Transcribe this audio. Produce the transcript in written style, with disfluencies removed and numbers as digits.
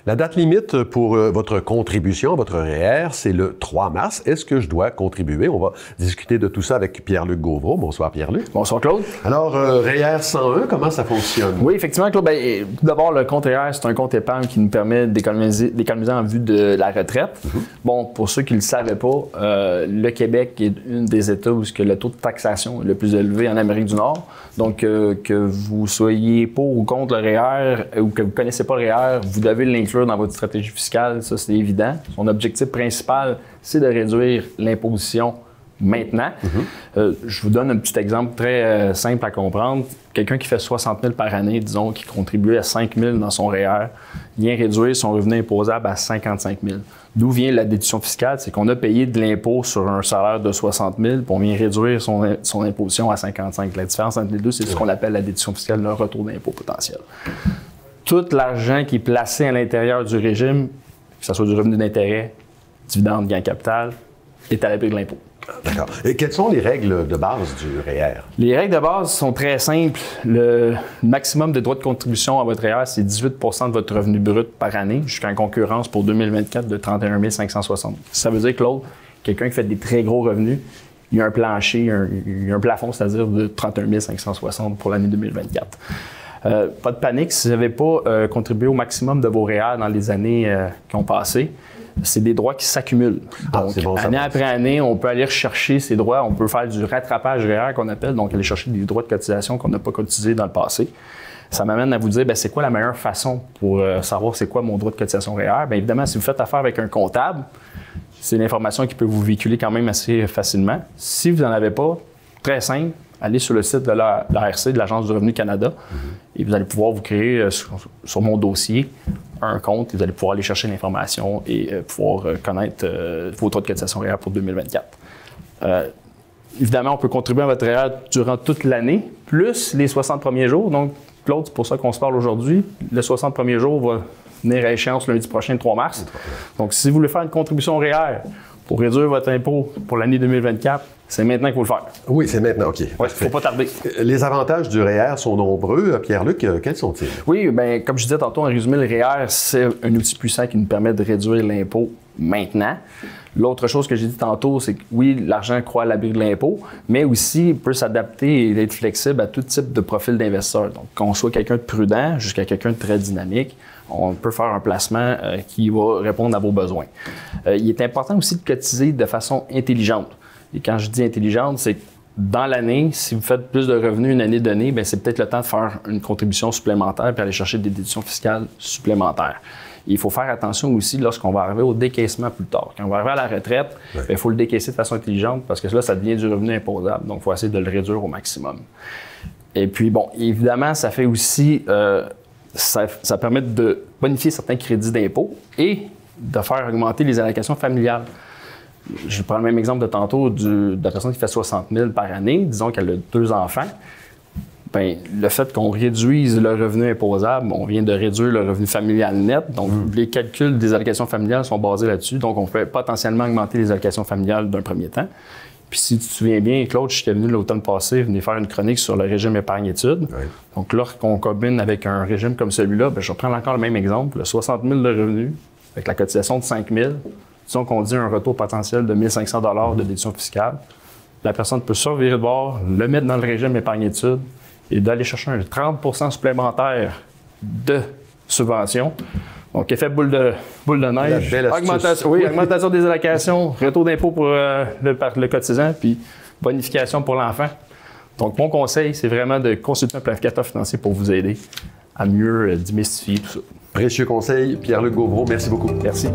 La date limite pour votre contribution, votre REER, c'est le 3 mars. Est-ce que je dois contribuer? On va discuter de tout ça avec Pierre-Luc Gauvreau. Bonsoir, Pierre-Luc. Bonsoir, Claude. Alors, REER 101, comment ça fonctionne? Oui, effectivement, Claude. Tout d'abord, le compte REER, c'est un compte épargne qui nous permet d'économiser en vue de la retraite. Bon, pour ceux qui ne le savaient pas, le Québec est une des États où le taux de taxation est le plus élevé en Amérique du Nord. Donc, que vous soyez pour ou contre le REER ou que vous ne connaissez pas le REER, vous devez l'inclure dans votre stratégie fiscale, ça c'est évident. Son objectif principal, c'est de réduire l'imposition maintenant. Je vous donne un petit exemple très simple à comprendre. Quelqu'un qui fait 60 000 par année, disons, qui contribue à 5 000 dans son REER, vient réduire son revenu imposable à 55 000. D'où vient la déduction fiscale? C'est qu'on a payé de l'impôt sur un salaire de 60 000, puis on vient réduire son imposition à 55 000. La différence entre les deux, c'est ce qu'on appelle la déduction fiscale, le retour d'impôt potentiel. Tout l'argent qui est placé à l'intérieur du régime, que ce soit du revenu d'intérêt, dividende, gain capital, est à l'abri de l'impôt. D'accord. Et quelles sont les règles de base du REER? Les règles de base sont très simples. Le maximum de droits de contribution à votre REER, c'est 18 de votre revenu brut par année, jusqu'en concurrence pour 2024 de 31 560. Ça veut dire, Claude, quelqu'un qui fait des très gros revenus, il y a un plancher, il y a un plafond, c'est-à-dire de 31 560 pour l'année 2024. Pas de panique, si vous n'avez pas contribué au maximum de vos REER dans les années qui ont passé, c'est des droits qui s'accumulent. Donc, année après année, on peut aller rechercher ces droits. On peut faire du rattrapage REER qu'on appelle, donc aller chercher des droits de cotisation qu'on n'a pas cotisés dans le passé. Ça m'amène à vous dire, c'est quoi la meilleure façon pour savoir c'est quoi mon droit de cotisation REER? Bien évidemment, si vous faites affaire avec un comptable, c'est l'information qui peut vous véhiculer quand même assez facilement. Si vous n'en avez pas, très simple, allez sur le site de l'ARC, de l'Agence du revenu Canada, et vous allez pouvoir vous créer sur mon dossier un compte et vous allez pouvoir aller chercher l'information et pouvoir connaître vos droits de cotisation REER pour 2024. Évidemment, on peut contribuer à votre REER durant toute l'année, plus les 60 premiers jours. Donc, Claude, c'est pour ça qu'on se parle aujourd'hui. Le 60 premiers jours va venir à échéance lundi prochain, le 3 mars. Donc, si vous voulez faire une contribution REER pour réduire votre impôt pour l'année 2024, c'est maintenant qu'il faut le faire. Oui, c'est maintenant, OK. Il ne faut pas tarder. Les avantages du REER sont nombreux. Pierre-Luc, quels sont-ils? Oui, bien, comme je disais tantôt, en résumé, le REER, c'est un outil puissant qui nous permet de réduire l'impôt maintenant. L'autre chose que j'ai dit tantôt, c'est que oui, l'argent croît à l'abri de l'impôt, mais aussi il peut s'adapter et être flexible à tout type de profil d'investisseur. Donc, qu'on soit quelqu'un de prudent jusqu'à quelqu'un de très dynamique, on peut faire un placement qui va répondre à vos besoins. Il est important aussi de cotiser de façon intelligente. Et quand je dis intelligente, c'est que dans l'année, si vous faites plus de revenus une année donnée, bien, c'est peut-être le temps de faire une contribution supplémentaire puis aller chercher des déductions fiscales supplémentaires. Et il faut faire attention aussi lorsqu'on va arriver au décaissement plus tard. Quand on va arriver à la retraite, il faut le décaisser de façon intelligente parce que là, ça devient du revenu imposable. Donc, il faut essayer de le réduire au maximum. Et puis, bon, évidemment, ça fait aussi... ça permet de bonifier certains crédits d'impôt et de faire augmenter les allocations familiales. Je prends le même exemple de tantôt de la personne qui fait 60 000 par année, disons qu'elle a 2 enfants. Bien, le fait qu'on réduise le revenu imposable, on vient de réduire le revenu familial net. Donc, les calculs des allocations familiales sont basés là-dessus. Donc, on peut potentiellement augmenter les allocations familiales d'un premier temps. Puis, si tu te souviens bien, Claude, je suis venu l'automne passé, venir faire une chronique sur le régime épargne-études. Oui. Donc, lorsqu'on combine avec un régime comme celui-là, bien, je vais prendre encore le même exemple, le 60 000 de revenus avec la cotisation de 5 000. Disons qu'on dit un retour potentiel de 1 500 $ de déduction fiscale. La personne peut se revirer de bord, le mettre dans le régime épargne-études et d'aller chercher un 30 supplémentaire de subvention. Donc, effet boule de neige, augmentation des allocations, retour d'impôt pour le cotisant, puis bonification pour l'enfant. Donc, mon conseil, c'est vraiment de consulter un planificateur financier pour vous aider à mieux démystifier tout ça. Précieux conseil, Pierre-Luc Gauvreau, merci beaucoup. Merci.